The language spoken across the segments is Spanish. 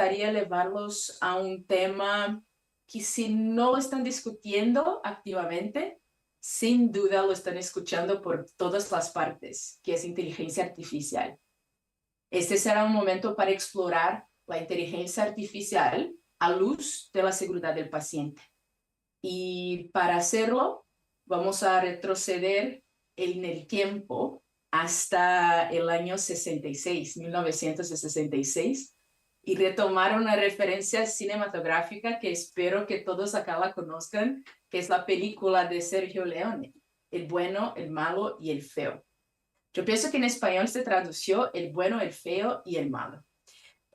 gustaría llevarlos a un tema que si no lo están discutiendo activamente, sin duda lo están escuchando por todas las partes, que es inteligencia artificial. Este será un momento para explorar la inteligencia artificial a luz de la seguridad del paciente. Y para hacerlo, vamos a retroceder en el tiempo hasta el año 66, 1966, y retomar una referencia cinematográfica que espero que todos acá la conozcan, que es la película de Sergio Leone, El bueno, el malo y el feo. Yo pienso que en español se tradució El bueno, el feo y el malo.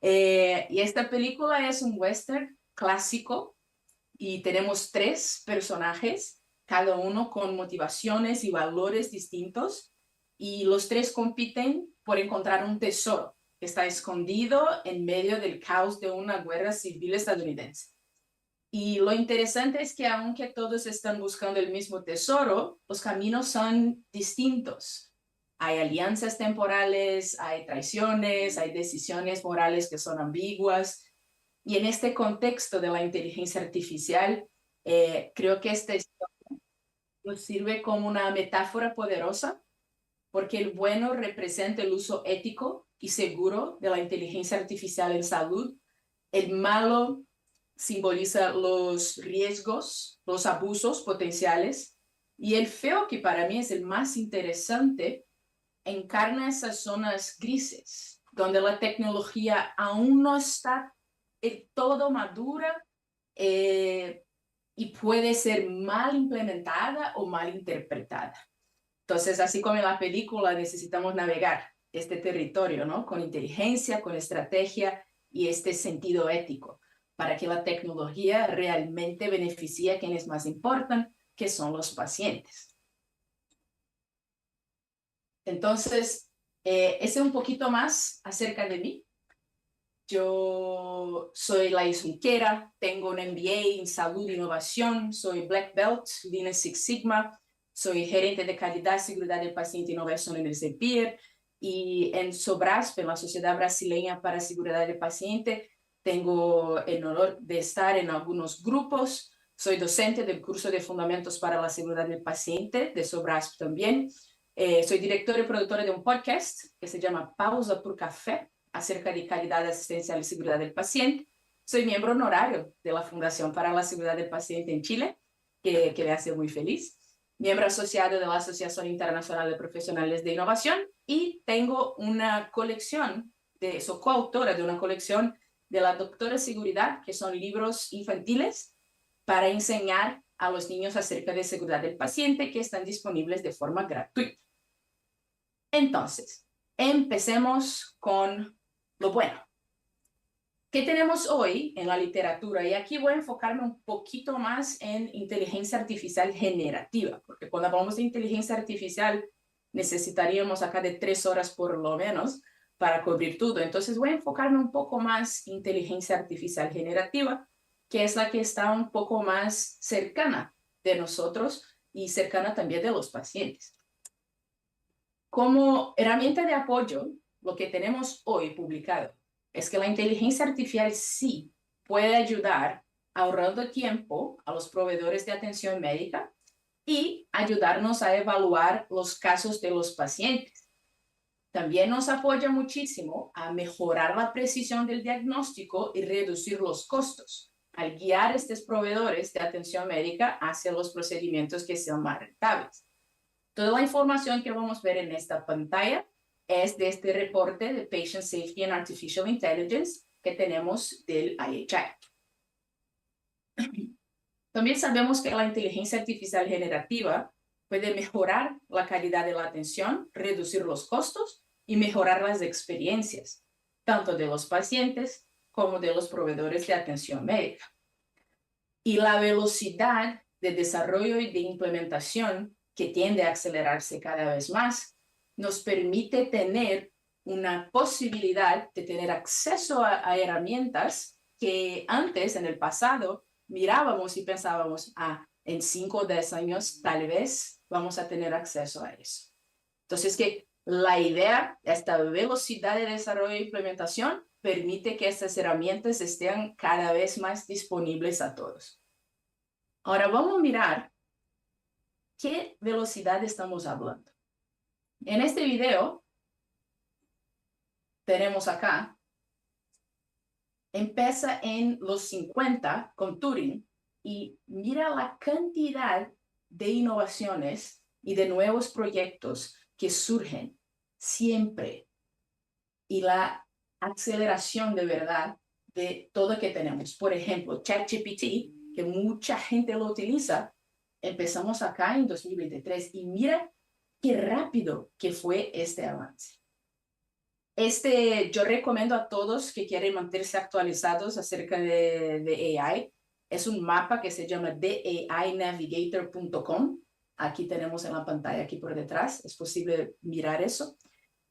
Y esta película es un western clásico y tenemos 3 personajes, cada uno con motivaciones y valores distintos, y los 3 compiten por encontrar un tesoro que está escondido en medio del caos de una guerra civil estadounidense. Y lo interesante es que aunque todos están buscando el mismo tesoro, los caminos son distintos. Hay alianzas temporales, hay traiciones, hay decisiones morales que son ambiguas. Y en este contexto de la inteligencia artificial, creo que este nos sirve como una metáfora poderosa, porque el bueno representa el uso ético y seguro de la inteligencia artificial en salud. El malo simboliza los riesgos, los abusos potenciales. Y el feo, que para mí es el más interesante, encarna esas zonas grises, donde la tecnología aún no está todo madura y puede ser mal implementada o mal interpretada. Entonces, así como en la película, necesitamos navegar este territorio, ¿no? Con inteligencia, con estrategia y este sentido ético, para que la tecnología realmente beneficie a quienes más importan, que son los pacientes. Entonces, ese es un poquito más acerca de mí. Yo soy Laís Junquera, tengo un MBA en Salud e Innovación, soy Black Belt, Lean Six Sigma, soy gerente de calidad, seguridad del paciente e innovación en el CEPIR, y en SOBRASP, en la Sociedad Brasileña para Seguridad del Paciente, tengo el honor de estar en algunos grupos. Soy docente del curso de Fundamentos para la Seguridad del Paciente, de SOBRASP también. Soy directora y productora de un podcast que se llama Pausa por Café, acerca de calidad asistencial y seguridad del paciente. Soy miembro honorario de la Fundación para la Seguridad del Paciente en Chile, que me hace muy feliz. Miembro asociado de la Asociación Internacional de Profesionales de Innovación y tengo una colección, soy coautora de una colección de la Doctora Seguridad, que son libros infantiles para enseñar a los niños acerca de seguridad del paciente, que están disponibles de forma gratuita. Entonces, empecemos con lo bueno. ¿Qué tenemos hoy en la literatura? Y aquí voy a enfocarme un poquito más en inteligencia artificial generativa, porque cuando hablamos de inteligencia artificial necesitaríamos acá de 3 horas por lo menos para cubrir todo. Entonces voy a enfocarme un poco más en inteligencia artificial generativa, que es la que está un poco más cercana de nosotros y cercana también de los pacientes. Como herramienta de apoyo, lo que tenemos hoy publicado es que la inteligencia artificial sí puede ayudar ahorrando tiempo a los proveedores de atención médica y ayudarnos a evaluar los casos de los pacientes. También nos apoya muchísimo a mejorar la precisión del diagnóstico y reducir los costos, al guiar a estos proveedores de atención médica hacia los procedimientos que sean más rentables. Toda la información que vamos a ver en esta pantalla es de este reporte de Patient Safety and Artificial Intelligence que tenemos del IHI. También sabemos que la inteligencia artificial generativa puede mejorar la calidad de la atención, reducir los costos y mejorar las experiencias, tanto de los pacientes como de los proveedores de atención médica. Y la velocidad de desarrollo y de implementación, que tiende a acelerarse cada vez más, nos permite tener una posibilidad de tener acceso a herramientas que antes, en el pasado, mirábamos y pensábamos, en 5 o 10 años tal vez vamos a tener acceso a eso. Entonces, que la idea, esta velocidad de desarrollo e implementación, permite que estas herramientas estén cada vez más disponibles a todos. Ahora vamos a mirar qué velocidad estamos hablando. En este video tenemos acá, empieza en los 50 con Turing y mira la cantidad de innovaciones y de nuevos proyectos que surgen siempre y la aceleración de verdad de todo lo que tenemos. Por ejemplo, ChatGPT, que mucha gente lo utiliza, empezamos acá en 2023 y mira qué rápido que fue este avance. Yo recomiendo a todos que quieren mantenerse actualizados acerca de AI. Es un mapa que se llama theainavigator.com. Aquí tenemos en la pantalla, aquí por detrás. Es posible mirar eso.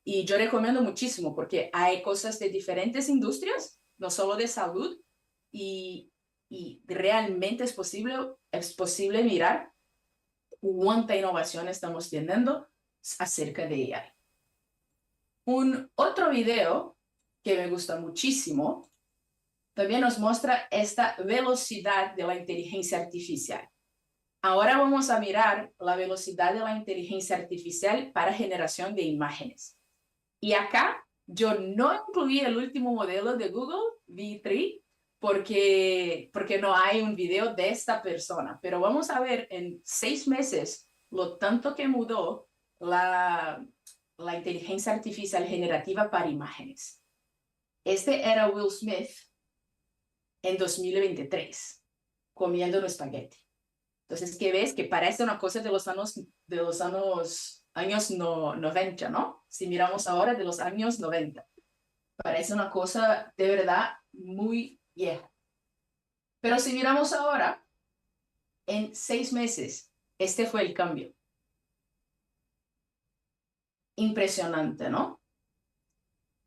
Y yo recomiendo muchísimo porque hay cosas de diferentes industrias, no solo de salud, y realmente es posible mirar cuánta innovación estamos teniendo acerca de AI. Un otro video que me gusta muchísimo también nos muestra esta velocidad de la inteligencia artificial. Ahora vamos a mirar la velocidad de la inteligencia artificial para generación de imágenes. Y acá yo no incluí el último modelo de Google, V3, porque no hay un video de esta persona. Pero vamos a ver en 6 meses lo tanto que mudó la inteligencia artificial generativa para imágenes. Este era Will Smith en 2023, comiendo un espagueti. Entonces, ¿qué ves? Que parece una cosa de los años 90, ¿no? Si miramos ahora de los años 90. Parece una cosa de verdad muy vieja. Pero si miramos ahora, en 6 meses, este fue el cambio. Impresionante, ¿no?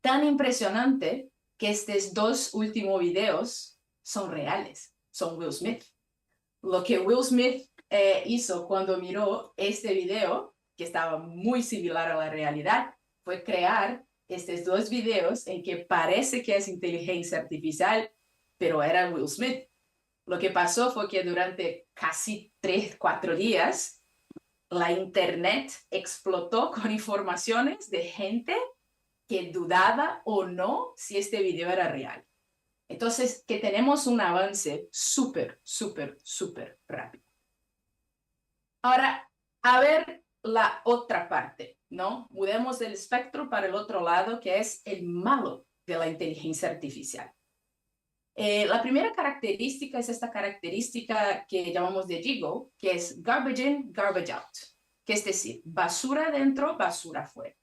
Tan impresionante que estos 2 últimos videos son reales, son Will Smith. Lo que Will Smith hizo cuando miró este video, que estaba muy similar a la realidad, fue crear estos 2 videos en que parece que es inteligencia artificial, pero era Will Smith. Lo que pasó fue que durante casi 3-4 días, la internet explotó con informaciones de gente que dudaba o no si este video era real. Entonces, que tenemos un avance súper, súper, súper rápido. Ahora, a ver la otra parte, ¿no? Mudemos del espectro para el otro lado, que es el malo de la inteligencia artificial. La primera característica es esta característica que llamamos de Giggle, que es garbage in, garbage out, que es decir, basura dentro, basura fuera.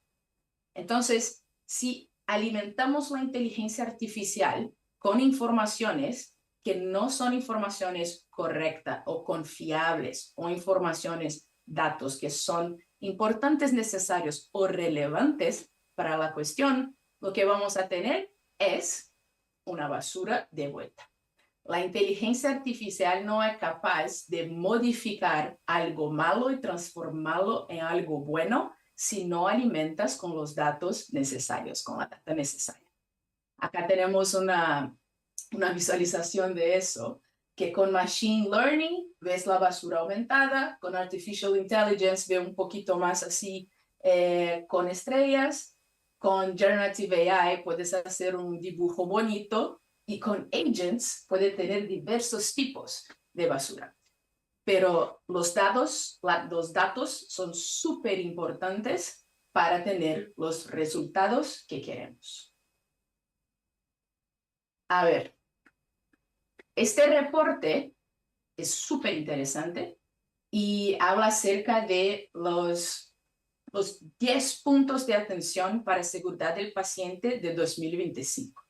Entonces, si alimentamos la inteligencia artificial con informaciones que no son informaciones correctas o confiables o informaciones, datos que son importantes, necesarios o relevantes para la cuestión, lo que vamos a tener es una basura de vuelta. La inteligencia artificial no es capaz de modificar algo malo y transformarlo en algo bueno si no alimentas con los datos necesarios, con la data necesaria. Acá tenemos una visualización de eso, que con Machine Learning ves la basura aumentada, con Artificial Intelligence ve un poquito más así con estrellas, con Generative AI puedes hacer un dibujo bonito y con Agents puede tener diversos tipos de basura. Pero los datos son súper importantes para tener los resultados que queremos. A ver, este reporte es súper interesante y habla acerca de los 10 puntos de atención para seguridad del paciente de 2025.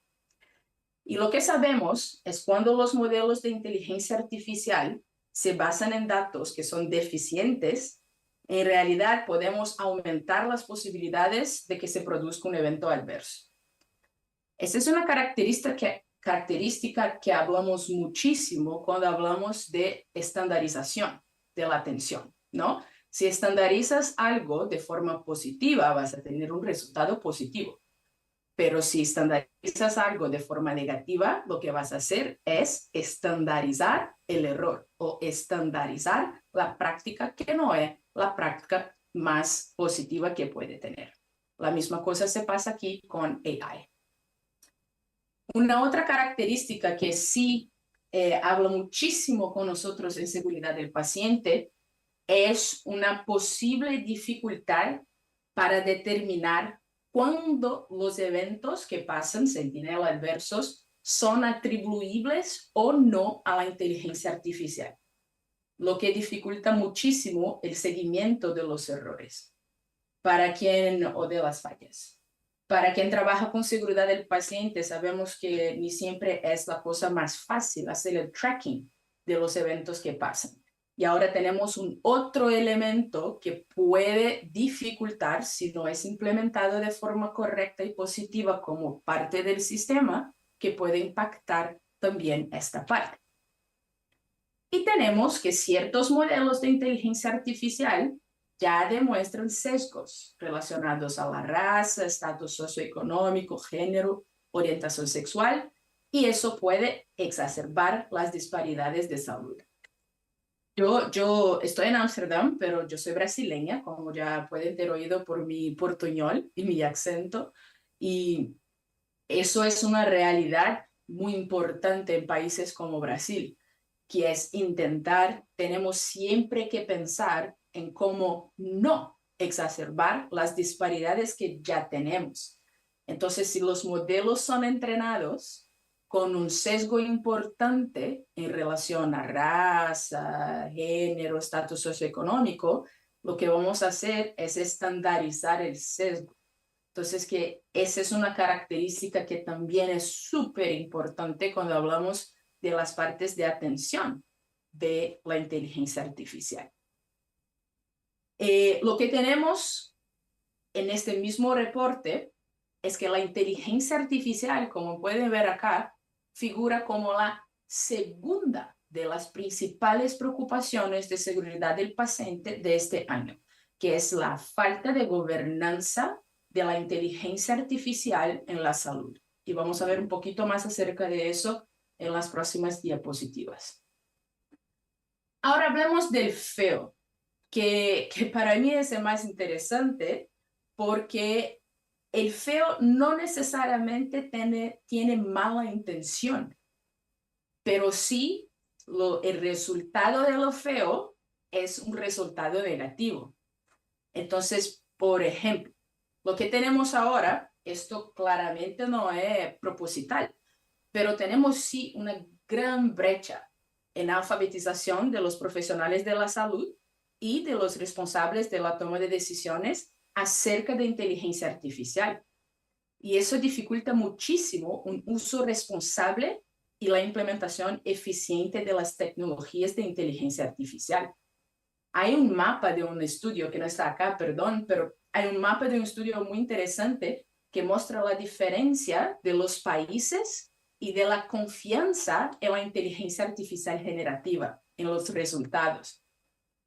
Y lo que sabemos es cuando los modelos de inteligencia artificial se basan en datos que son deficientes, en realidad podemos aumentar las posibilidades de que se produzca un evento adverso. Esta es una característica que hablamos muchísimo cuando hablamos de estandarización de la atención, ¿no? Si estandarizas algo de forma positiva, vas a tener un resultado positivo. Pero si estandarizas algo de forma negativa, lo que vas a hacer es estandarizar el error o estandarizar la práctica que no es la práctica más positiva que puede tener. La misma cosa se pasa aquí con AI. Una otra característica que sí habla muchísimo con nosotros en seguridad del paciente es una posible dificultad para determinar cuándo los eventos que pasan, sentinela adversos, son atribuibles o no a la inteligencia artificial, lo que dificulta muchísimo el seguimiento de los errores o de las fallas. Para quien trabaja con seguridad del paciente, sabemos que ni siempre es la cosa más fácil hacer el tracking de los eventos que pasan. Y ahora tenemos un otro elemento que puede dificultar, si no es implementado de forma correcta y positiva como parte del sistema, que puede impactar también esta parte. Y tenemos que ciertos modelos de inteligencia artificial ya demuestran sesgos relacionados a la raza, estatus socioeconómico, género, orientación sexual, y eso puede exacerbar las disparidades de salud. Yo estoy en Ámsterdam, pero yo soy brasileña, como ya pueden ter oído por mi portuñol y mi acento, y eso es una realidad muy importante en países como Brasil, que es tenemos siempre que pensar en cómo no exacerbar las disparidades que ya tenemos. Entonces, si los modelos son entrenados con un sesgo importante en relación a raza, género, estatus socioeconómico, lo que vamos a hacer es estandarizar el sesgo. Entonces, que esa es una característica que también es súper importante cuando hablamos de las partes de atención de la inteligencia artificial. Lo que tenemos en este mismo reporte es que la inteligencia artificial, como pueden ver acá, figura como la segunda de las principales preocupaciones de seguridad del paciente de este año, que es la falta de gobernanza de la inteligencia artificial en la salud. Y vamos a ver un poquito más acerca de eso en las próximas diapositivas. Ahora hablemos del feo, que para mí es el más interesante porque el feo no necesariamente tiene mala intención, pero sí el resultado de lo feo es un resultado negativo. Entonces, por ejemplo, lo que tenemos ahora, esto claramente no es proposital, pero tenemos sí una gran brecha en alfabetización de los profesionales de la salud y de los responsables de la toma de decisiones acerca de inteligencia artificial. Y eso dificulta muchísimo un uso responsable y la implementación eficiente de las tecnologías de inteligencia artificial. Hay un mapa de un estudio que no está acá, perdón, pero hay un mapa de un estudio muy interesante que muestra la diferencia de los países y de la confianza en la inteligencia artificial generativa, en los resultados.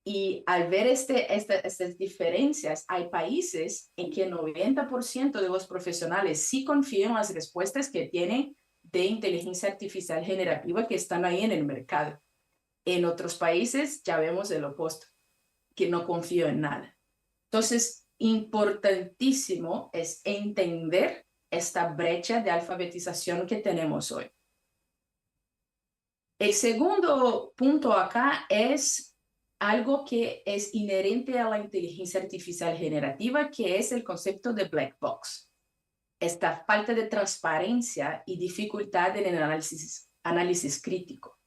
Y al ver estas diferencias, hay países en que el 90% de los profesionales sí confían en las respuestas que tienen de inteligencia artificial generativa que están ahí en el mercado. En otros países ya vemos el opuesto, que no confío en nada. Entonces, importantísimo es entender esta brecha de alfabetización que tenemos hoy. El segundo punto acá es algo que es inherente a la inteligencia artificial generativa, que es el concepto de black box. Esta falta de transparencia y dificultad en el análisis crítico.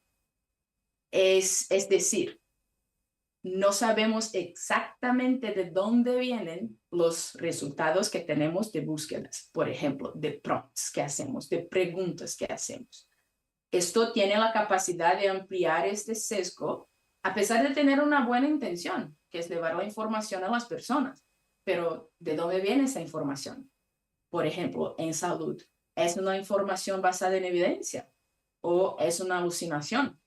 Es decir, no sabemos exactamente de dónde vienen los resultados que tenemos de búsquedas, por ejemplo, de prompts que hacemos, de preguntas que hacemos. Esto tiene la capacidad de ampliar este sesgo, a pesar de tener una buena intención, que es llevar la información a las personas. Pero, ¿de dónde viene esa información? Por ejemplo, en salud, ¿es una información basada en evidencia o es una alucinación?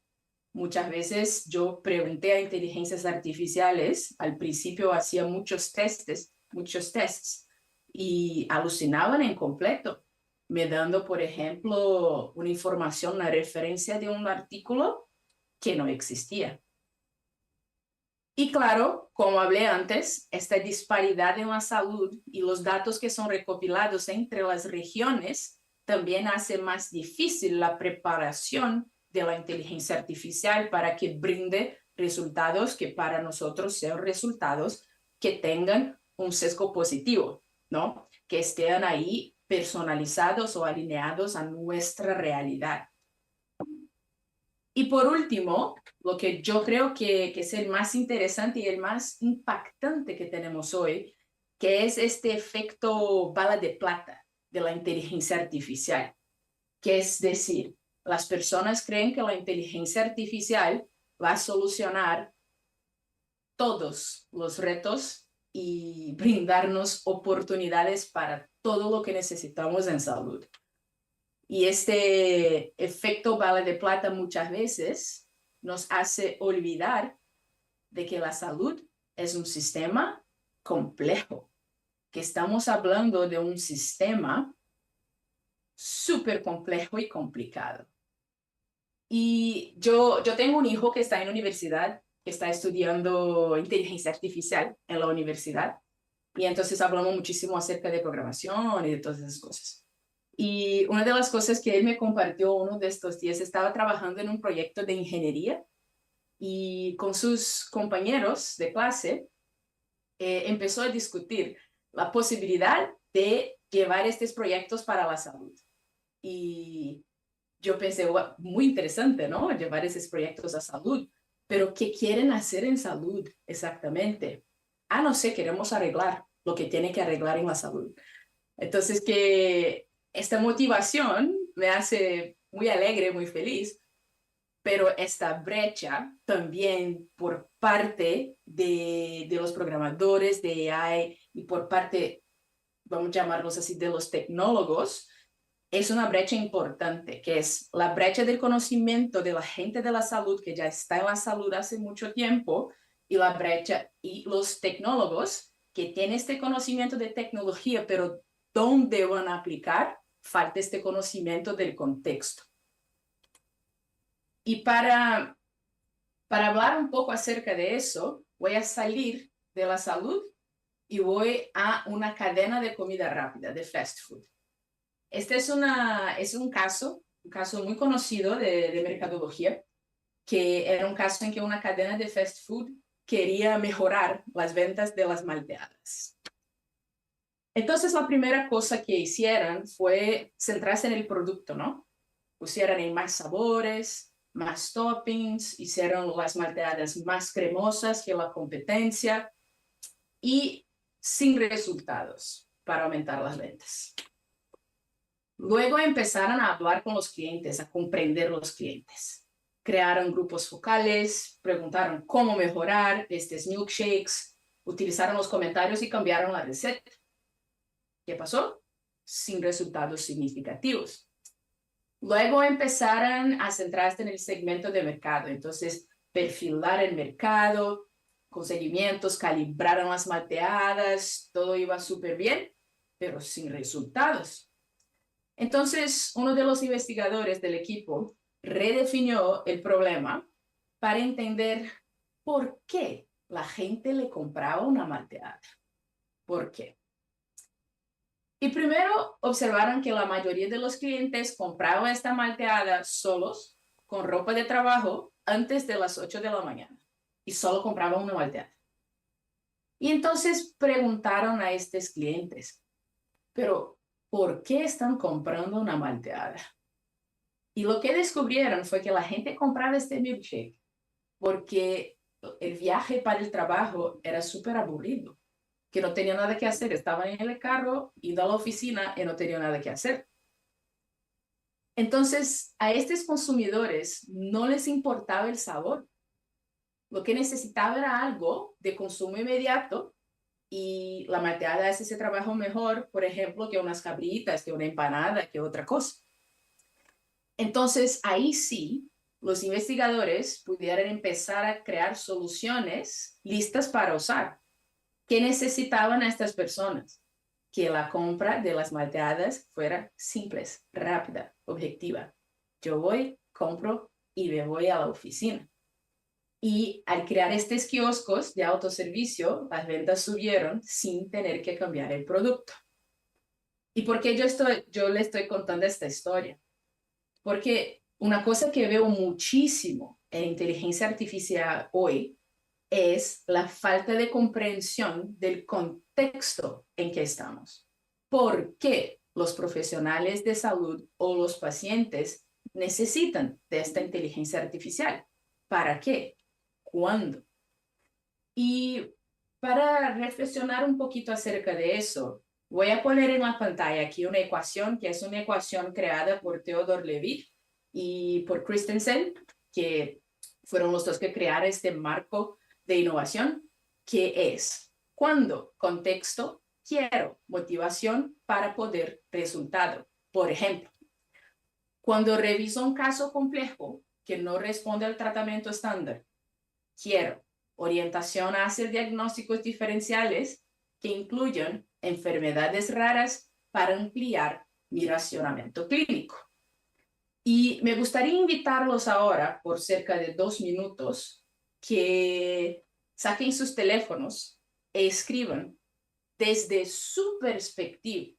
Muchas veces yo pregunté a inteligencias artificiales, al principio hacía muchos tests y alucinaban en completo. me dando, por ejemplo, una información, una referencia de un artículo que no existía. Y claro, como hablé antes, esta disparidad en la salud y los datos que son recopilados entre las regiones también hace más difícil la preparación de la inteligencia artificial para que brinde resultados que para nosotros sean resultados que tengan un sesgo positivo, ¿no? Que estén ahí personalizados o alineados a nuestra realidad. Y por último, lo que yo creo que es el más interesante y el más impactante que tenemos hoy, que es este efecto bala de plata de la inteligencia artificial, que es decir, las personas creen que la inteligencia artificial va a solucionar todos los retos y brindarnos oportunidades para todo lo que necesitamos en salud. Y este efecto bala de plata muchas veces nos hace olvidar de que la salud es un sistema complejo, que estamos hablando de un sistema súper complejo y complicado. Y yo tengo un hijo que está en la universidad, que está estudiando inteligencia artificial en la universidad, y entonces hablamos muchísimo acerca de programación y de todas esas cosas. Y una de las cosas que él me compartió uno de estos días, estaba trabajando en un proyecto de ingeniería y con sus compañeros de clase empezó a discutir la posibilidad de llevar estos proyectos para la salud. Y yo pensé, wow, muy interesante, ¿no? Llevar esos proyectos a salud. Pero ¿qué quieren hacer en salud exactamente? Ah, no sé, queremos arreglar lo que tiene que arreglar en la salud. Entonces, que esta motivación me hace muy alegre, muy feliz, pero esta brecha también por parte de los programadores de AI y por parte, vamos a llamarlos así, de los tecnólogos, es una brecha importante, que es la brecha del conocimiento de la gente de la salud que ya está en la salud hace mucho tiempo y la brecha y los tecnólogos que tienen este conocimiento de tecnología, pero ¿dónde van a aplicar? Falta este conocimiento del contexto. Y para hablar un poco acerca de eso, voy a salir de la salud y voy a una cadena de comida rápida, de fast food. Este es un caso muy conocido de mercadología, que era un caso en que una cadena de fast food quería mejorar las ventas de las malteadas. Entonces, la primera cosa que hicieron fue centrarse en el producto, ¿no? Pusieron en más sabores, más toppings, hicieron las malteadas más cremosas que la competencia y sin resultados para aumentar las ventas. Luego empezaron a hablar con los clientes, a comprender los clientes. Crearon grupos focales, preguntaron cómo mejorar estos milkshakes, utilizaron los comentarios y cambiaron la receta. ¿Qué pasó? Sin resultados significativos. Luego empezaron a centrarse en el segmento de mercado. Entonces, perfilar el mercado, con seguimientos, calibraron las malteadas, todo iba súper bien, pero sin resultados. Entonces, uno de los investigadores del equipo redefinió el problema para entender por qué la gente le compraba una malteada. ¿Por qué? Y primero observaron que la mayoría de los clientes compraban esta malteada solos, con ropa de trabajo, antes de las 8 de la mañana. Y solo compraban una malteada. Y entonces preguntaron a estos clientes, pero ¿por qué están comprando una malteada? Y lo que descubrieron fue que la gente compraba este milkshake porque el viaje para el trabajo era súper aburrido, que no tenía nada que hacer, estaban en el carro, ido a la oficina y no tenía nada que hacer. Entonces, a estos consumidores no les importaba el sabor. Lo que necesitaba era algo de consumo inmediato y la malteada hace ese trabajo mejor, por ejemplo, que unas cabritas, que una empanada, que otra cosa. Entonces, ahí sí, los investigadores pudieran empezar a crear soluciones listas para usar. ¿Qué necesitaban a estas personas? que la compra de las malteadas fuera simple, rápida, objetiva. Yo voy, compro y me voy a la oficina. Y al crear estos kioscos de autoservicio, las ventas subieron sin tener que cambiar el producto. ¿Y por qué yo le estoy contando esta historia? Porque una cosa que veo muchísimo en inteligencia artificial hoy es la falta de comprensión del contexto en que estamos. ¿Por qué los profesionales de salud o los pacientes necesitan de esta inteligencia artificial? ¿Para qué? ¿Cuándo? Y para reflexionar un poquito acerca de eso, voy a poner en la pantalla aquí una ecuación que es una ecuación creada por Theodore Levitt y por Christensen, que fueron los dos que crearon este marco de innovación, que es cuando contexto, quiero, motivación para poder, resultado. Por ejemplo, cuando reviso un caso complejo que no responde al tratamiento estándar, quiero orientación a hacer diagnósticos diferenciales que incluyan enfermedades raras para ampliar mi racionamiento clínico. Y me gustaría invitarlos ahora, por cerca de 2 minutos, que saquen sus teléfonos e escriban desde su perspectiva,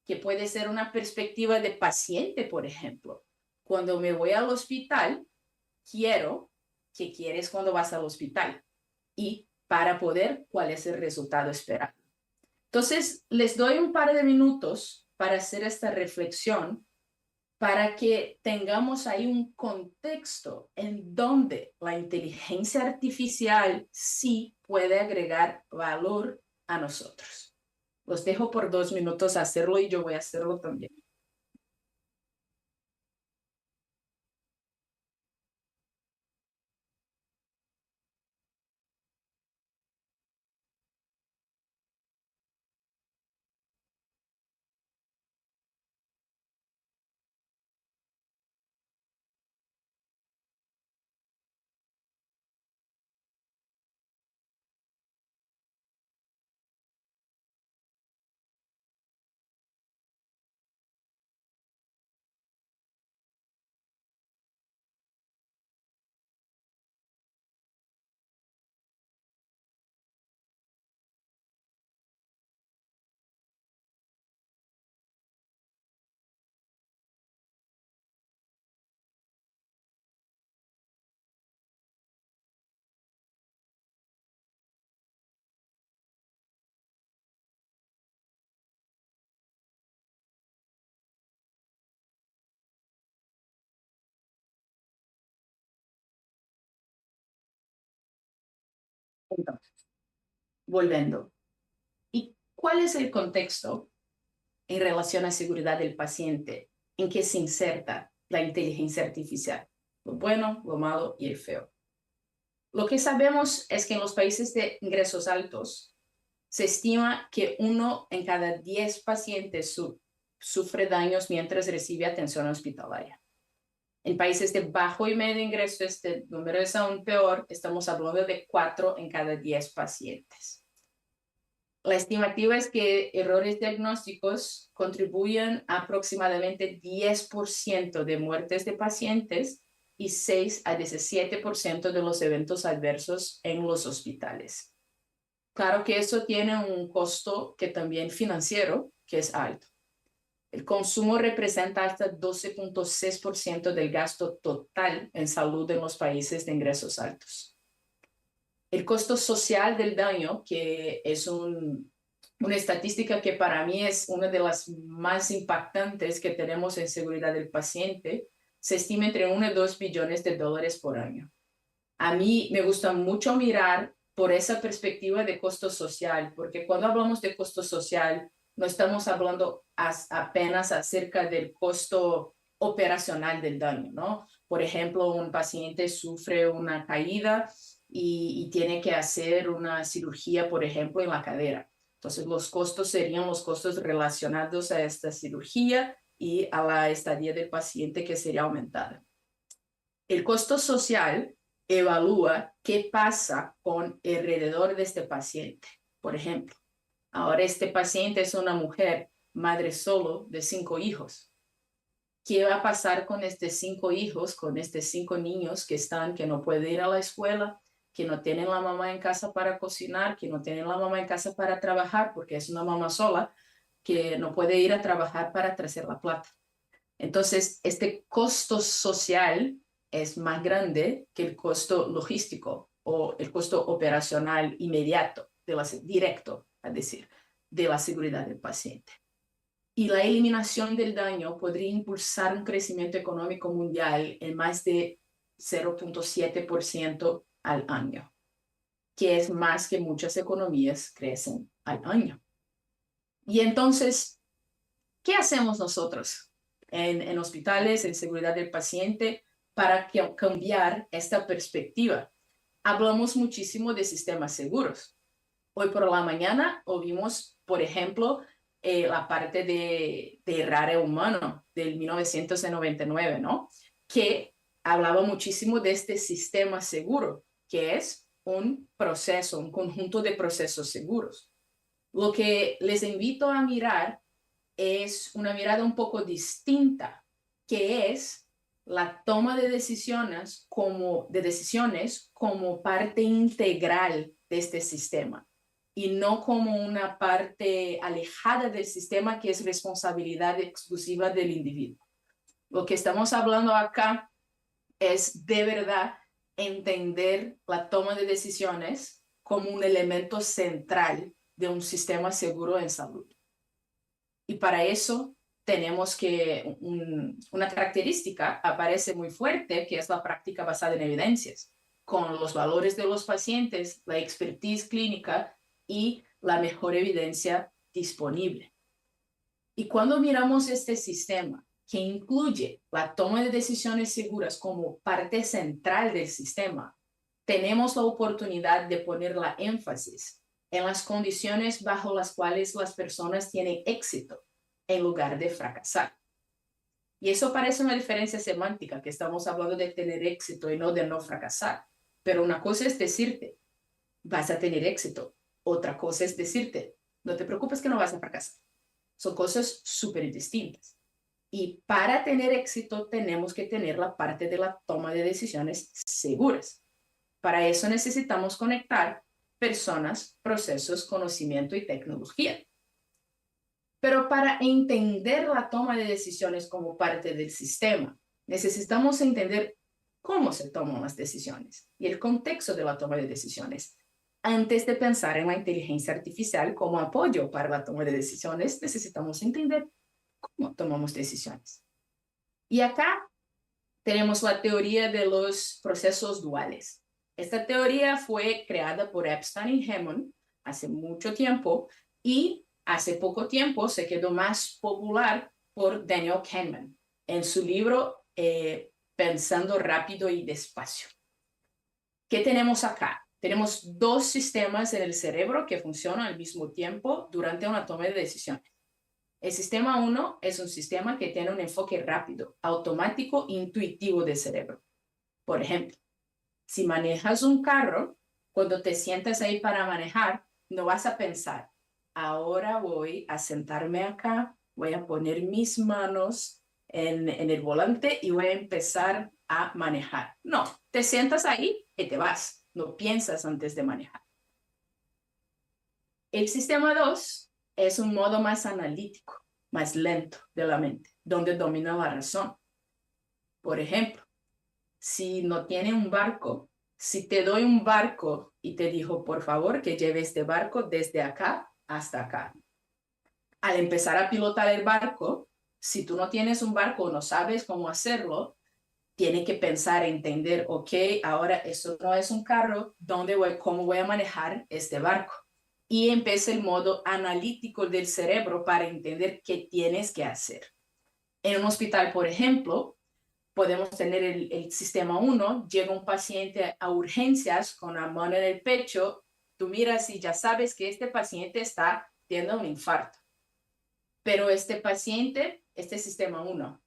que puede ser una perspectiva de paciente, por ejemplo. Cuando me voy al hospital, quiero, ¿qué quieres cuando vas al hospital? Y para poder, ¿cuál es el resultado esperado? Entonces, les doy un par de minutos para hacer esta reflexión, para que tengamos ahí un contexto en donde la inteligencia artificial sí puede agregar valor a nosotros. Los dejo por 2 minutos a hacerlo y yo voy a hacerlo también. Entonces, volviendo. ¿Y cuál es el contexto en relación a seguridad del paciente en que se inserta la inteligencia artificial? Lo bueno, lo malo y el feo. Lo que sabemos es que en los países de ingresos altos se estima que 1 en cada 10 pacientes sufre daños mientras recibe atención hospitalaria. En países de bajo y medio ingreso este número es aún peor, estamos hablando de 4 en cada 10 pacientes. La estimativa es que errores diagnósticos contribuyen a aproximadamente 10% de muertes de pacientes y 6 a 17% de los eventos adversos en los hospitales. Claro que eso tiene un costo que también financiero, que es alto. El consumo representa hasta 12.6% del gasto total en salud en los países de ingresos altos. El costo social del daño, que es una estadística que para mí es una de las más impactantes que tenemos en seguridad del paciente, se estima entre 1 y 2 billones de dólares por año. A mí me gusta mucho mirar por esa perspectiva de costo social, porque cuando hablamos de costo social, no estamos hablando apenas acerca del costo operacional del daño, ¿no? Por ejemplo, un paciente sufre una caída y tiene que hacer una cirugía, por ejemplo, en la cadera. Entonces, los costos serían los costos relacionados a esta cirugía y a la estadía del paciente que sería aumentada. El costo social evalúa qué pasa con alrededor de este paciente. Por ejemplo, Ahora este paciente es una mujer, madre solo de 5 hijos. ¿Qué va a pasar con estos 5 hijos, con estos 5 niños que no pueden ir a la escuela, que no tienen la mamá en casa para cocinar, que no tienen la mamá en casa para trabajar, porque es una mamá sola, que no puede ir a trabajar para traer la plata? Entonces, este costo social es más grande que el costo logístico o el costo operacional inmediato, directo, es decir, de la seguridad del paciente. Y la eliminación del daño podría impulsar un crecimiento económico mundial en más de 0.7% al año, que es más que muchas economías crecen al año. Y entonces, ¿qué hacemos nosotros en hospitales, en seguridad del paciente, para cambiar esta perspectiva? Hablamos muchísimo de sistemas seguros. Hoy por la mañana oímos, por ejemplo, la parte de Errare Humano del 1999, ¿no? Que hablaba muchísimo de este sistema seguro, que es un proceso, un conjunto de procesos seguros. Lo que les invito a mirar es una mirada un poco distinta, que es la toma de decisiones como parte integral de este sistema y no como una parte alejada del sistema que es responsabilidad exclusiva del individuo. Lo que estamos hablando acá es de verdad entender la toma de decisiones como un elemento central de un sistema seguro en salud. Y para eso tenemos que una característica aparece muy fuerte, que es la práctica basada en evidencias, con los valores de los pacientes, la expertise clínica y la mejor evidencia disponible. Y cuando miramos este sistema, que incluye la toma de decisiones seguras como parte central del sistema, tenemos la oportunidad de poner la énfasis en las condiciones bajo las cuales las personas tienen éxito en lugar de fracasar. Y eso parece una diferencia semántica, que estamos hablando de tener éxito y no de no fracasar. Pero una cosa es decirte, vas a tener éxito. Otra cosa es decirte, no te preocupes que no vas a fracasar. Son cosas súper distintas. Y para tener éxito tenemos que tener la parte de la toma de decisiones seguras. Para eso necesitamos conectar personas, procesos, conocimiento y tecnología. Pero para entender la toma de decisiones como parte del sistema, necesitamos entender cómo se toman las decisiones y el contexto de la toma de decisiones. Antes de pensar en la inteligencia artificial como apoyo para la toma de decisiones, necesitamos entender cómo tomamos decisiones. Y acá tenemos la teoría de los procesos duales. Esta teoría fue creada por Epstein y Hammond hace mucho tiempo y hace poco tiempo se quedó más popular por Daniel Kahneman en su libro Pensando rápido y despacio. ¿Qué tenemos acá? Tenemos dos sistemas en el cerebro que funcionan al mismo tiempo durante una toma de decisiones. El sistema 1 es un sistema que tiene un enfoque rápido, automático, intuitivo del cerebro. Por ejemplo, si manejas un carro, cuando te sientas ahí para manejar, no vas a pensar, ahora voy a sentarme acá, voy a poner mis manos en el volante y voy a empezar a manejar. No, te sientas ahí y te vas. No piensas antes de manejar. El sistema 2 es un modo más analítico, más lento de la mente, donde domina la razón. Por ejemplo, si no tiene un barco, si te doy un barco y te digo, por favor, que lleve este barco desde acá hasta acá. Al empezar a pilotar el barco, si tú no tienes un barco o no sabes cómo hacerlo, tiene que pensar, entender, ok, ahora esto no es un carro, ¿cómo voy a manejar este barco? Y empieza el modo analítico del cerebro para entender qué tienes que hacer. En un hospital, por ejemplo, podemos tener el sistema 1, llega un paciente a urgencias con la mano en el pecho, tú miras y ya sabes que este paciente está teniendo un infarto. Pero este paciente, este sistema 1,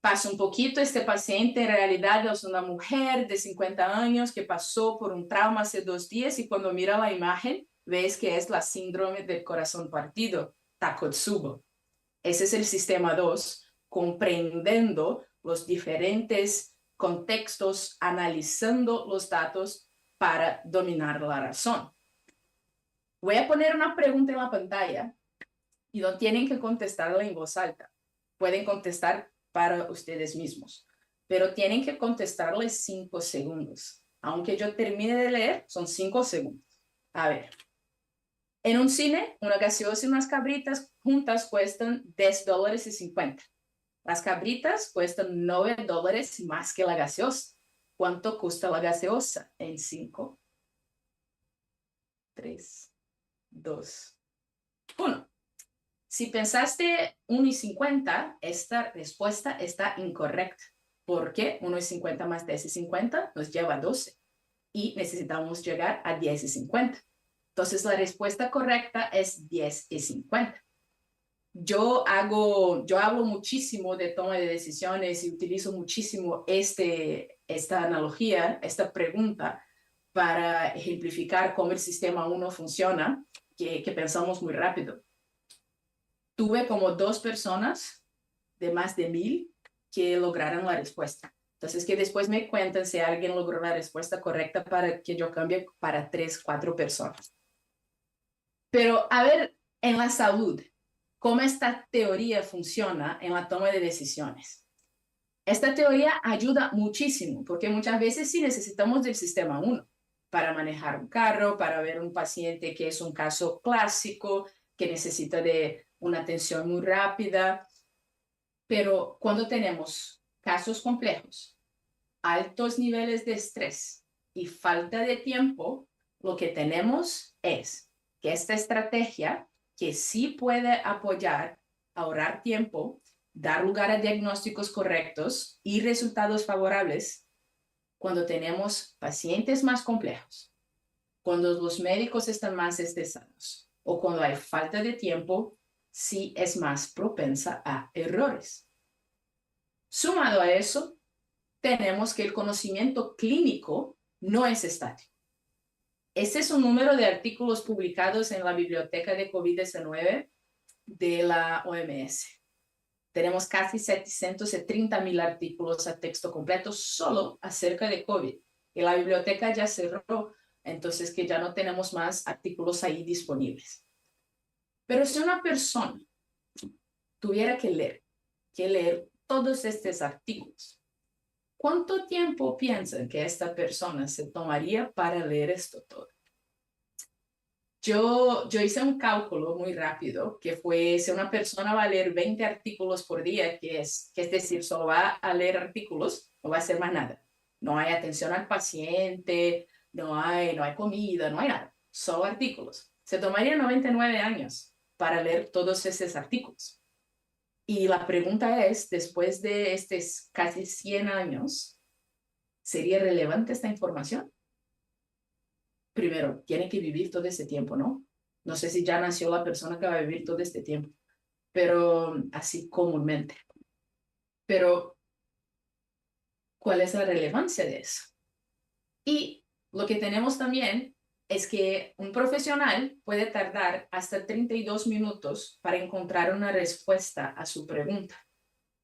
pasa un poquito, este paciente en realidad es una mujer de 50 años que pasó por un trauma hace 2 días y cuando mira la imagen, ves que es la síndrome del corazón partido, Takotsubo. Ese es el sistema 2, comprendiendo los diferentes contextos, analizando los datos para dominar la razón. Voy a poner una pregunta en la pantalla y no tienen que contestarla en voz alta. Pueden contestar para ustedes mismos, pero tienen que contestarles 5 segundos. Aunque yo termine de leer, son 5 segundos. A ver. En un cine, una gaseosa y unas cabritas juntas cuestan $10.50. Las cabritas cuestan $9 más que la gaseosa. ¿Cuánto cuesta la gaseosa? En 5, 3, 2, 1. Si pensaste 1.50, esta respuesta está incorrecta, porque 1.50 más 10.50 nos lleva a 12 y necesitamos llegar a 10.50. Entonces la respuesta correcta es 10.50. Yo hablo muchísimo de toma de decisiones y utilizo muchísimo esta analogía, esta pregunta, para ejemplificar cómo el sistema 1 funciona, que pensamos muy rápido. Tuve como 2 personas de más de 1,000 que lograron la respuesta. Entonces, que después me cuenten si alguien logró la respuesta correcta para que yo cambie para 3, 4 personas. Pero a ver, en la salud, ¿cómo esta teoría funciona en la toma de decisiones? Esta teoría ayuda muchísimo, porque muchas veces sí necesitamos del sistema 1 para manejar un carro, para ver un paciente que es un caso clásico, que necesita de una atención muy rápida. Pero cuando tenemos casos complejos, altos niveles de estrés y falta de tiempo, lo que tenemos es que esta estrategia, que sí puede apoyar, ahorrar tiempo, dar lugar a diagnósticos correctos y resultados favorables, cuando tenemos pacientes más complejos, cuando los médicos están más estresados o cuando hay falta de tiempo, sí es más propensa a errores. Sumado a eso, tenemos que el conocimiento clínico no es estático. Este es un número de artículos publicados en la biblioteca de COVID-19 de la OMS. Tenemos casi 730,000 artículos a texto completo solo acerca de COVID. Y la biblioteca ya cerró, entonces que ya no tenemos más artículos ahí disponibles. Pero si una persona tuviera que leer todos estos artículos, ¿cuánto tiempo piensan que esta persona se tomaría para leer esto todo? Yo hice un cálculo muy rápido, que fue si una persona va a leer 20 artículos por día, que es decir, solo va a leer artículos, no va a hacer más nada. No hay atención al paciente, no hay comida, no hay nada, solo artículos. Se tomaría 99 años para leer todos esos artículos. Y la pregunta es, después de estos casi 100 años, ¿sería relevante esta información? Primero, tiene que vivir todo ese tiempo, ¿no? No sé si ya nació la persona que va a vivir todo este tiempo, pero así comúnmente. Pero, ¿cuál es la relevancia de eso? Y lo que tenemos también es que un profesional puede tardar hasta 32 minutos para encontrar una respuesta a su pregunta,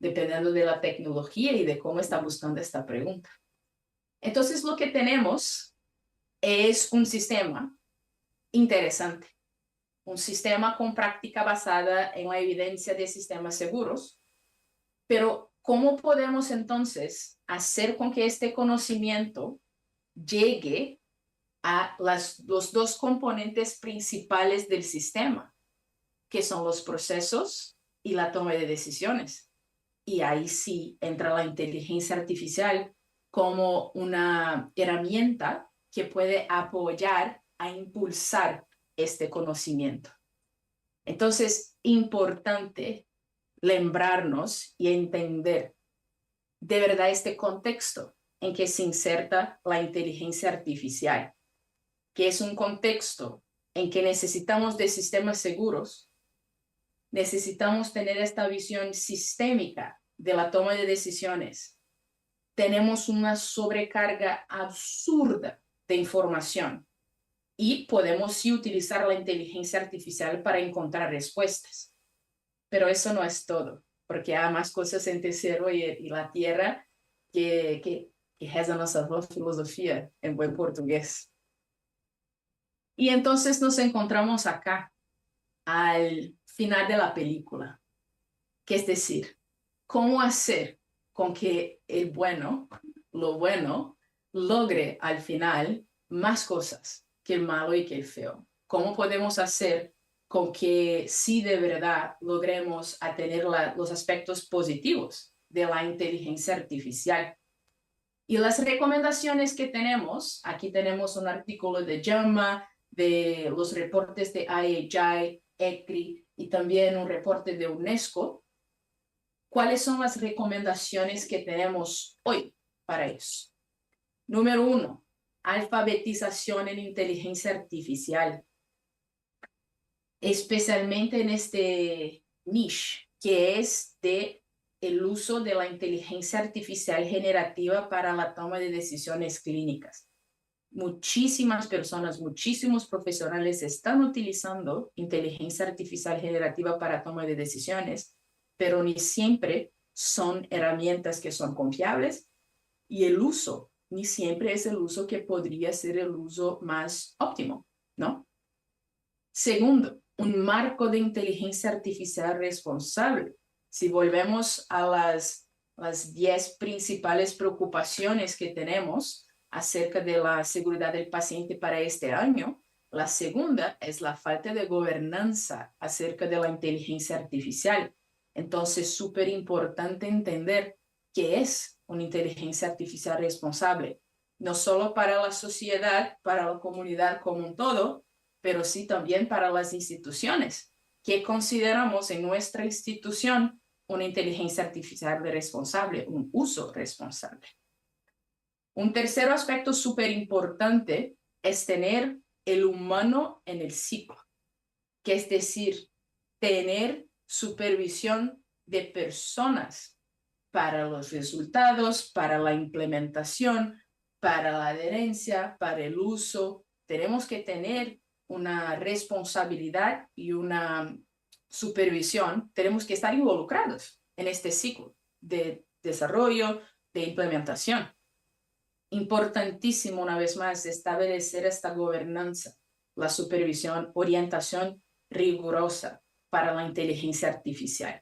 dependiendo de la tecnología y de cómo está buscando esta pregunta. Entonces, lo que tenemos es un sistema interesante, un sistema con práctica basada en la evidencia de sistemas seguros, pero ¿cómo podemos entonces hacer con que este conocimiento llegue a los 2 componentes principales del sistema, que son los procesos y la toma de decisiones? Y ahí sí entra la inteligencia artificial como una herramienta que puede apoyar a impulsar este conocimiento. Entonces, importante lembrarnos y entender de verdad este contexto en que se inserta la inteligencia artificial, que es un contexto en que necesitamos de sistemas seguros, necesitamos tener esta visión sistémica de la toma de decisiones. Tenemos una sobrecarga absurda de información y podemos sí utilizar la inteligencia artificial para encontrar respuestas. Pero eso no es todo, porque hay más cosas entre el cielo y la tierra que reza nuestra filosofía en buen portugués. Y entonces nos encontramos acá, al final de la película, que es decir, cómo hacer con que el bueno, lo bueno, logre al final más cosas que el malo y que el feo. ¿Cómo podemos hacer con que sí de verdad logremos a tener los aspectos positivos de la inteligencia artificial? Y las recomendaciones que tenemos, aquí tenemos un artículo de JAMA, de los reportes de IHI, ECRI y también un reporte de UNESCO. ¿Cuáles son las recomendaciones que tenemos hoy para eso? Número 1, alfabetización en inteligencia artificial, especialmente en este niche que es de el uso de la inteligencia artificial generativa para la toma de decisiones clínicas. Muchísimas personas, muchísimos profesionales están utilizando inteligencia artificial generativa para toma de decisiones, pero ni siempre son herramientas que son confiables y el uso ni siempre es el uso que podría ser el uso más óptimo, ¿no? Segundo, un marco de inteligencia artificial responsable. Si volvemos a las 10 principales preocupaciones que tenemos acerca de la seguridad del paciente para este año, la segunda es la falta de gobernanza acerca de la inteligencia artificial. Entonces, súper importante entender qué es una inteligencia artificial responsable, no solo para la sociedad, para la comunidad como un todo, pero sí también para las instituciones, que consideramos en nuestra institución una inteligencia artificial responsable, un uso responsable. Un tercer aspecto súper importante es tener el humano en el ciclo, que es decir, tener supervisión de personas para los resultados, para la implementación, para la adherencia, para el uso. Tenemos que tener una responsabilidad y una supervisión. Tenemos que estar involucrados en este ciclo de desarrollo, de implementación. Importantísimo, una vez más, establecer esta gobernanza, la supervisión, orientación rigurosa para la inteligencia artificial.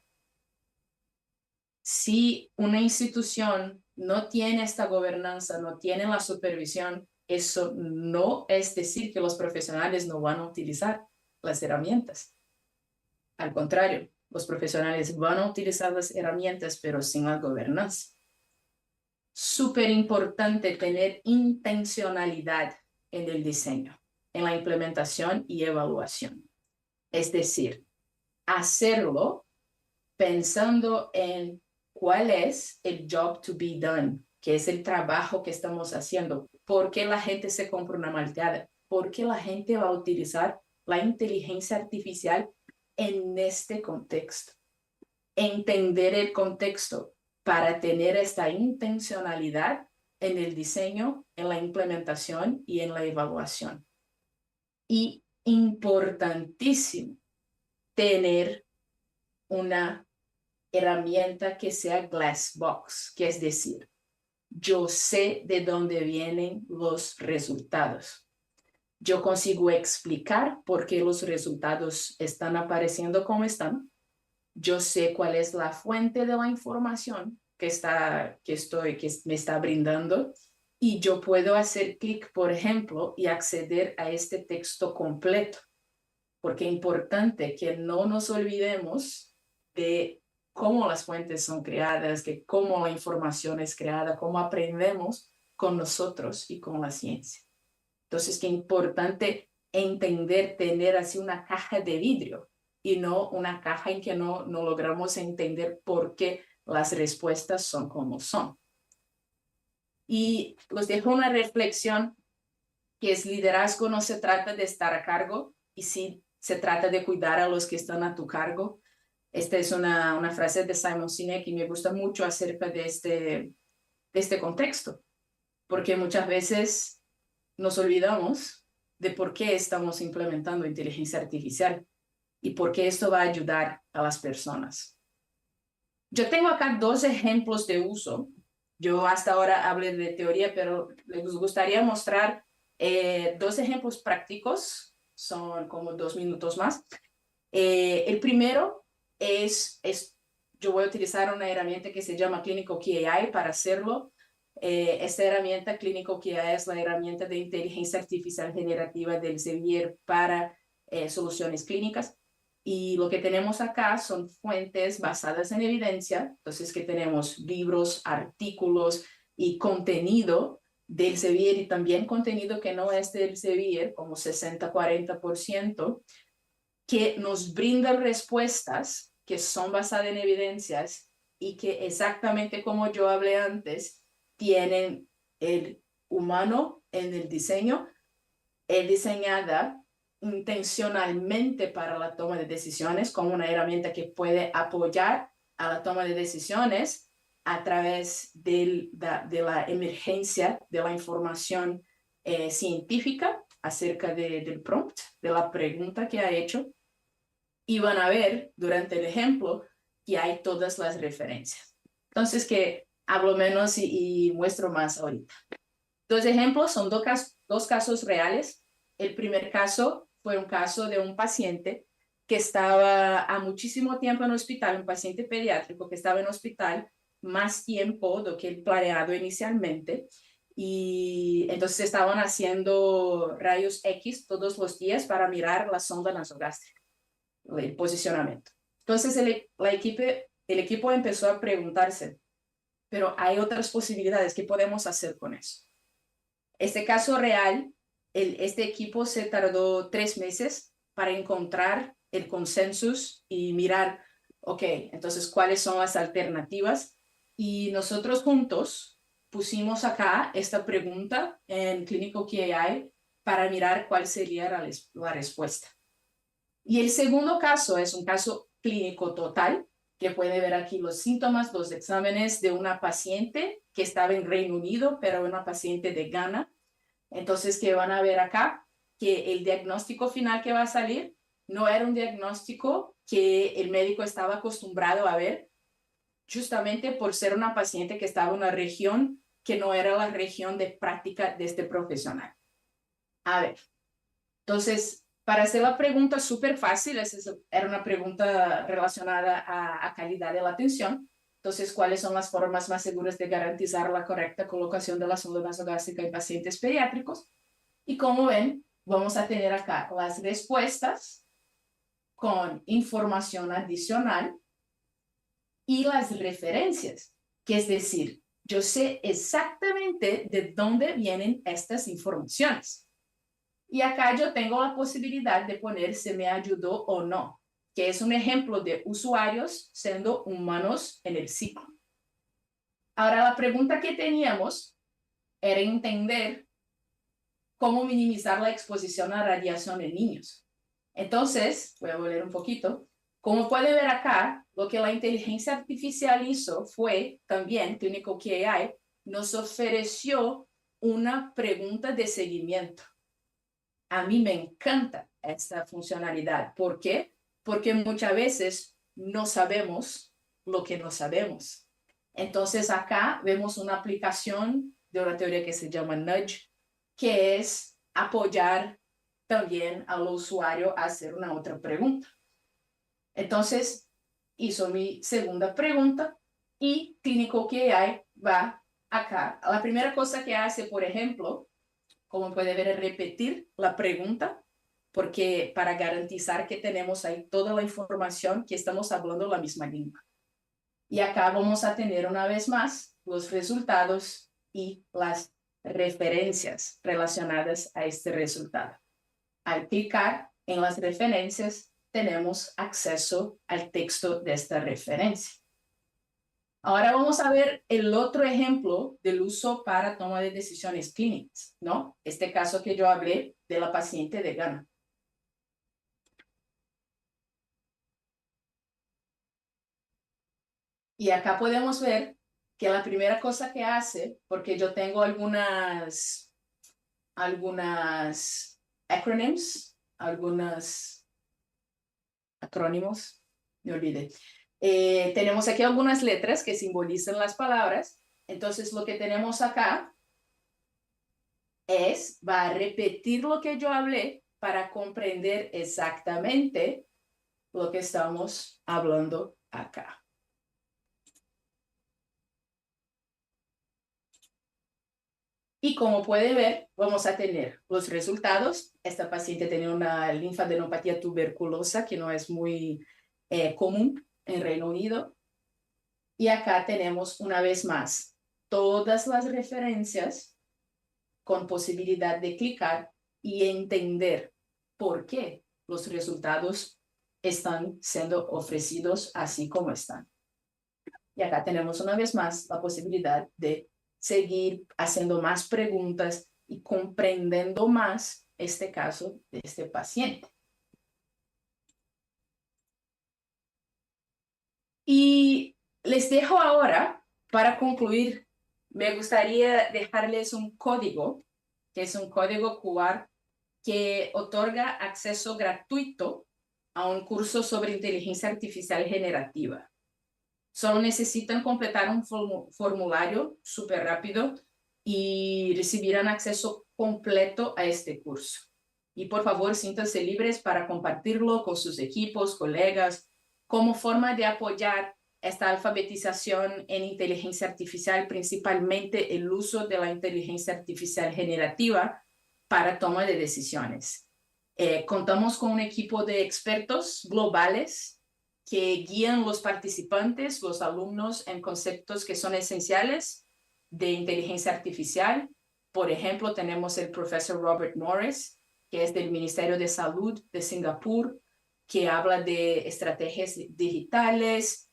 Si una institución no tiene esta gobernanza, no tiene la supervisión, eso no es decir que los profesionales no van a utilizar las herramientas. Al contrario, los profesionales van a utilizar las herramientas, pero sin la gobernanza. Súper importante tener intencionalidad en el diseño, en la implementación y evaluación. Es decir, hacerlo pensando en cuál es el job to be done, que es el trabajo que estamos haciendo. ¿Por qué la gente se compra una malteada? ¿Por qué la gente va a utilizar la inteligencia artificial en este contexto? Entender el contexto para tener esta intencionalidad en el diseño, en la implementación y en la evaluación. Y importantísimo, tener una herramienta que sea glass box, que es decir, yo sé de dónde vienen los resultados. Yo consigo explicar por qué los resultados están apareciendo como están. Yo sé cuál es la fuente de la información que me está brindando y yo puedo hacer clic, por ejemplo, y acceder a este texto completo. Porque es importante que no nos olvidemos de cómo las fuentes son creadas, que cómo la información es creada, cómo aprendemos con nosotros y con la ciencia. Entonces, que es importante entender, tener así una caja de vidrio y no una caja en que no logramos entender por qué las respuestas son como son. Y los dejo una reflexión que es liderazgo no se trata de estar a cargo y sí se trata de cuidar a los que están a tu cargo. Esta es una frase de Simon Sinek y me gusta mucho acerca de este contexto, porque muchas veces nos olvidamos de por qué estamos implementando inteligencia artificial y por qué esto va a ayudar a las personas. Yo tengo acá dos ejemplos de uso. Yo hasta ahora hablé de teoría, pero les gustaría mostrar dos ejemplos prácticos. Son como 2 minutos más. El primero yo voy a utilizar una herramienta que se llama Clinical Key AI para hacerlo. Esta herramienta, Clinical Key AI, es la herramienta de inteligencia artificial generativa del Elsevier para soluciones clínicas. Y lo que tenemos acá son fuentes basadas en evidencia. Entonces, que tenemos libros, artículos y contenido del Elsevier y también contenido que no es del Elsevier, como 60-40%, que nos brindan respuestas que son basadas en evidencias y que exactamente como yo hablé antes, tienen el humano en el diseño, es diseñada intencionalmente para la toma de decisiones como una herramienta que puede apoyar a la toma de decisiones a través de la emergencia de la información científica acerca del prompt, de la pregunta que ha hecho. Y van a ver durante el ejemplo que hay todas las referencias. Entonces, que hablo menos y muestro más ahorita. Dos ejemplos son dos casos reales. El primer caso fue un caso de un paciente que estaba a muchísimo tiempo en el hospital, un paciente pediátrico que estaba en hospital más tiempo de lo que él planeado inicialmente. Y entonces estaban haciendo rayos X todos los días para mirar la sonda nasogástrica, el posicionamiento. Entonces el equipo empezó a preguntarse, pero hay otras posibilidades, ¿qué podemos hacer con eso? Este caso real, este equipo se tardó 3 meses para encontrar el consenso y mirar, ok, entonces, ¿cuáles son las alternativas? Y nosotros juntos pusimos acá esta pregunta en Clinical Key AI para mirar cuál sería la respuesta. Y el segundo caso es un caso clínico total, que puede ver aquí los síntomas, los exámenes de una paciente que estaba en Reino Unido, pero una paciente de Ghana. Entonces, que van a ver acá que el diagnóstico final que va a salir no era un diagnóstico que el médico estaba acostumbrado a ver, justamente por ser una paciente que estaba en una región que no era la región de práctica de este profesional. A ver, entonces, para hacer la pregunta súper fácil, era una pregunta relacionada a calidad de la atención. Entonces, ¿cuáles son las formas más seguras de garantizar la correcta colocación de la sonda nasogástrica en pacientes pediátricos? Y como ven, vamos a tener acá las respuestas con información adicional y las referencias, que es decir, yo sé exactamente de dónde vienen estas informaciones. Y acá yo tengo la posibilidad de poner si me ayudó o no, que es un ejemplo de usuarios siendo humanos en el ciclo. Ahora, la pregunta que teníamos era entender cómo minimizar la exposición a radiación en niños. Entonces, voy a volver un poquito. Como puede ver acá, lo que la inteligencia artificial hizo fue también, Clinical Key AI, nos ofreció una pregunta de seguimiento. A mí me encanta esta funcionalidad. ¿Por qué? Porque muchas veces no sabemos lo que no sabemos. Entonces acá vemos una aplicación de una teoría que se llama nudge, que es apoyar también al usuario a hacer una otra pregunta. Entonces hizo mi segunda pregunta y Clinical Key AI va acá. La primera cosa que hace, por ejemplo, como puede ver, es repetir la pregunta, porque para garantizar que tenemos ahí toda la información, que estamos hablando la misma lengua. Y acá vamos a tener una vez más los resultados y las referencias relacionadas a este resultado. Al clicar en las referencias, tenemos acceso al texto de esta referencia. Ahora vamos a ver el otro ejemplo del uso para toma de decisiones clínicas, ¿no? Este caso que yo hablé de la paciente de Ghana. Y acá podemos ver que la primera cosa que hace, porque yo tengo algunas acronyms, algunos acrónimos, me olvidé. Tenemos aquí algunas letras que simbolizan las palabras. Entonces, lo que tenemos acá va a repetir lo que yo hablé para comprender exactamente lo que estamos hablando acá. Y como puede ver, vamos a tener los resultados. Esta paciente tenía una linfadenopatía tuberculosa que no es muy común en Reino Unido. Y acá tenemos una vez más todas las referencias con posibilidad de clicar y entender por qué los resultados están siendo ofrecidos así como están. Y acá tenemos una vez más la posibilidad de seguir haciendo más preguntas y comprendiendo más este caso de este paciente. Y les dejo ahora, para concluir, me gustaría dejarles un código, que es un código QR que otorga acceso gratuito a un curso sobre inteligencia artificial generativa. Solo necesitan completar un formulario súper rápido y recibirán acceso completo a este curso. Y por favor, siéntanse libres para compartirlo con sus equipos, colegas, como forma de apoyar esta alfabetización en inteligencia artificial, principalmente el uso de la inteligencia artificial generativa para toma de decisiones. Contamos con un equipo de expertos globales que guían los participantes, los alumnos, en conceptos que son esenciales de inteligencia artificial. Por ejemplo, tenemos el profesor Robert Norris, que es del Ministerio de Salud de Singapur, que habla de estrategias digitales,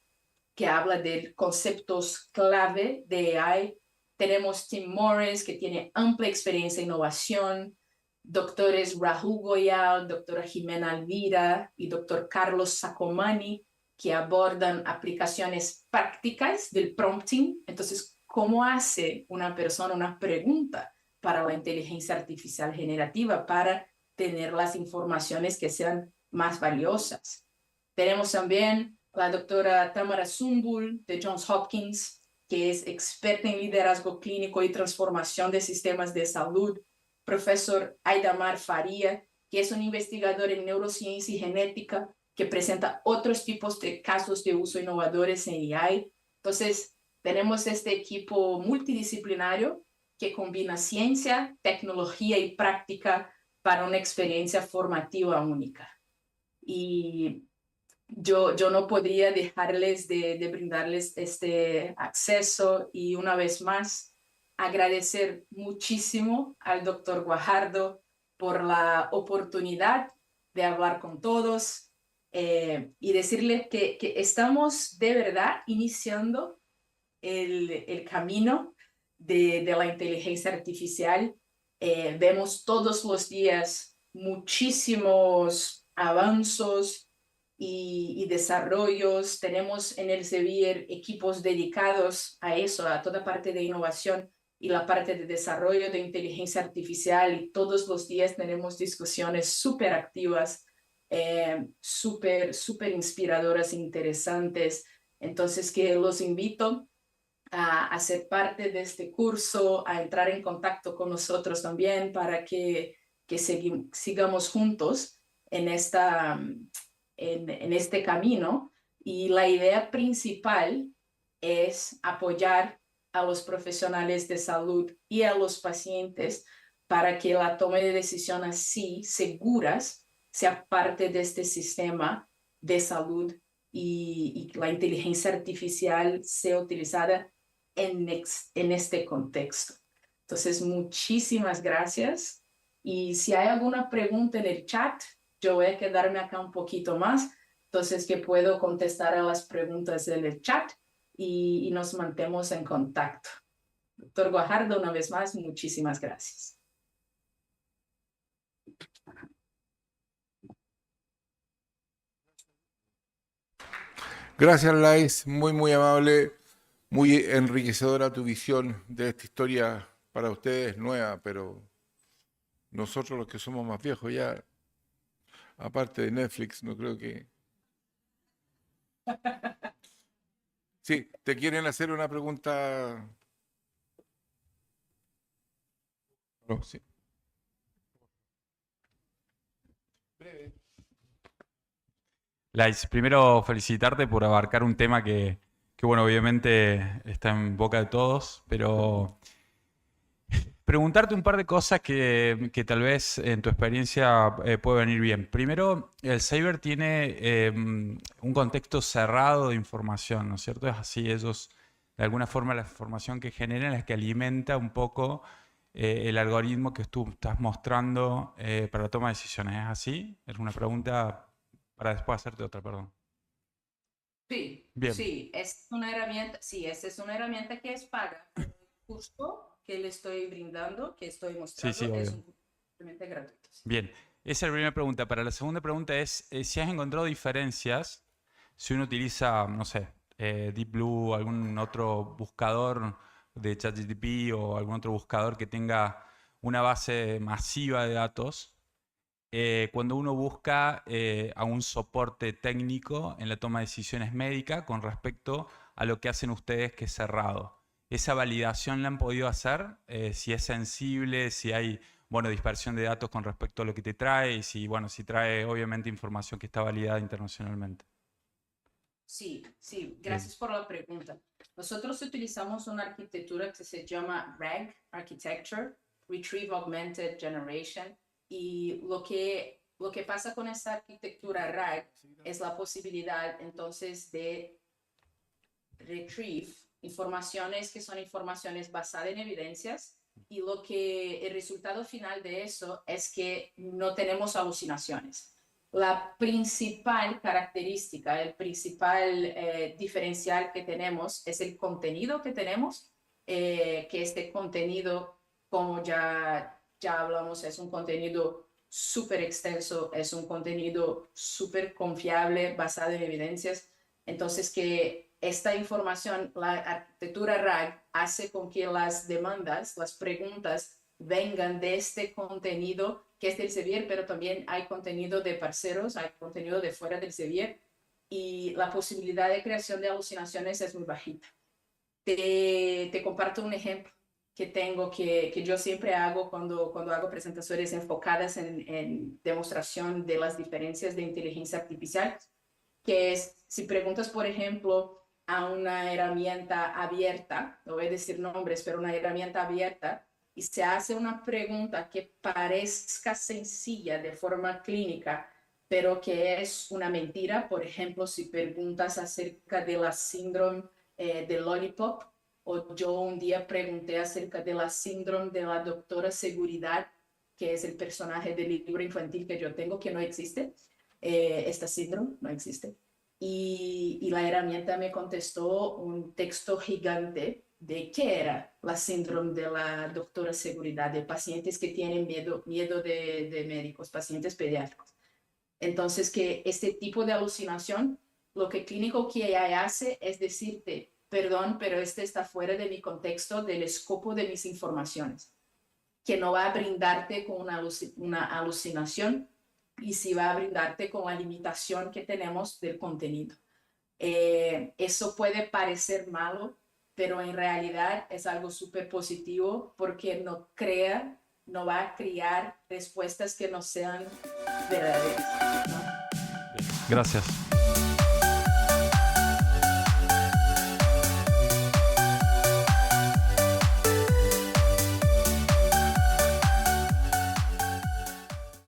que habla de conceptos clave de AI. Tenemos Tim Morris, que tiene amplia experiencia en innovación, doctores Rahul Goyal, doctora Jimena Alvira y doctor Carlos Sacomani, que abordan aplicaciones prácticas del prompting. Entonces, ¿cómo hace una persona una pregunta para la inteligencia artificial generativa para tener las informaciones que sean más valiosas? Tenemos también la doctora Tamara Sumbul de Johns Hopkins, que es experta en liderazgo clínico y transformación de sistemas de salud. Profesor Aidamar Faria, que es un investigador en neurociencia y genética, que presenta otros tipos de casos de uso innovadores en AI. Entonces, tenemos este equipo multidisciplinario que combina ciencia, tecnología y práctica para una experiencia formativa única. Y yo no podría dejarles de brindarles este acceso y una vez más agradecer muchísimo al doctor Guajardo por la oportunidad de hablar con todos y decirles que estamos de verdad iniciando el camino de la inteligencia artificial. Vemos todos los días muchísimos avances y desarrollos. Tenemos en el Elsevier equipos dedicados a eso, a toda parte de innovación y la parte de desarrollo de inteligencia artificial, y todos los días tenemos discusiones súper activas, súper inspiradoras e interesantes. Entonces, que los invito a ser parte de este curso, a entrar en contacto con nosotros también para que sigamos juntos en este camino. Y la idea principal es apoyar a los profesionales de salud y a los pacientes para que la toma de decisiones así seguras sea parte de este sistema de salud y la inteligencia artificial sea utilizada en este contexto. Entonces, muchísimas gracias. Y si hay alguna pregunta en el chat, yo voy a quedarme acá un poquito más, entonces que puedo contestar a las preguntas en el chat y nos mantemos en contacto. Doctor Guajardo, una vez más, muchísimas gracias. Gracias, Lais, muy amable, muy enriquecedora tu visión de esta historia para ustedes, nueva, pero nosotros los que somos más viejos ya, aparte de Netflix, no creo que... Sí, ¿te quieren hacer una pregunta? No, sí. Breve. Lais, primero felicitarte por abarcar un tema que, bueno, obviamente está en boca de todos, pero preguntarte un par de cosas que tal vez en tu experiencia puede venir bien. Primero, el cyber tiene un contexto cerrado de información, ¿no es cierto? Es así, ellos, de alguna forma, la información que generan es la que alimenta un poco el algoritmo que tú estás mostrando para la toma de decisiones. ¿Es así? Es una pregunta para después hacerte otra, perdón. Sí, Bien, sí, es una herramienta, sí, esta es una herramienta que es paga. El curso que le estoy brindando, que estoy sí, sí, mostrando, es obvio. un curso completamente gratuito. Sí. Bien, esa es la primera pregunta. Para la segunda pregunta es si has encontrado diferencias si uno utiliza, no sé, Deep Blue, algún otro buscador de ChatGPT o algún otro buscador que tenga una base masiva de datos, cuando uno busca a un soporte técnico en la toma de decisiones médicas con respecto a lo que hacen ustedes que es cerrado. ¿Esa validación la han podido hacer? Si es sensible, si hay, bueno, dispersión de datos con respecto a lo que te trae y si, bueno, si trae obviamente información que está validada internacionalmente. Sí, sí, Bien. gracias por la pregunta. Nosotros utilizamos una arquitectura que se llama RAG Architecture, Retrieve Augmented Generation, y lo que pasa con esta arquitectura RAG es la posibilidad entonces de retrieve informaciones que son informaciones basadas en evidencias y el resultado final de eso es que no tenemos alucinaciones. La principal característica, el principal diferencial que tenemos es el contenido que tenemos, que este contenido, como ya hablamos, es un contenido súper extenso, es un contenido súper confiable, basado en evidencias. Entonces, que esta información, la arquitectura RAG, hace con que las demandas, las preguntas, vengan de este contenido que es del Sevier, pero también hay contenido de parceros, hay contenido de fuera del Sevier, y la posibilidad de creación de alucinaciones es muy bajita. Te comparto un ejemplo que tengo, que yo siempre hago cuando hago presentaciones enfocadas en demostración de las diferencias de inteligencia artificial, que es, si preguntas, por ejemplo, a una herramienta abierta, no voy a decir nombres, pero una herramienta abierta, y se hace una pregunta que parezca sencilla de forma clínica, pero que es una mentira. Por ejemplo, si preguntas acerca de la síndrome de Lollipop, o yo un día pregunté acerca de la síndrome de la doctora Seguridad, que es el personaje del libro infantil que yo tengo, que no existe. Esta síndrome no existe. Y la herramienta me contestó un texto gigante de qué era la síndrome de la doctora Seguridad, de pacientes que tienen miedo de médicos, pacientes pediátricos. Entonces, que este tipo de alucinación, lo que Clínico QI hace es decirte, perdón, pero este está fuera de mi contexto, del escopo de mis informaciones, que no va a brindarte con una alucinación y sí va a brindarte con la limitación que tenemos del contenido. Eso puede parecer malo, pero en realidad es algo súper positivo porque no va a crear respuestas que no sean verdaderas, ¿no? Gracias.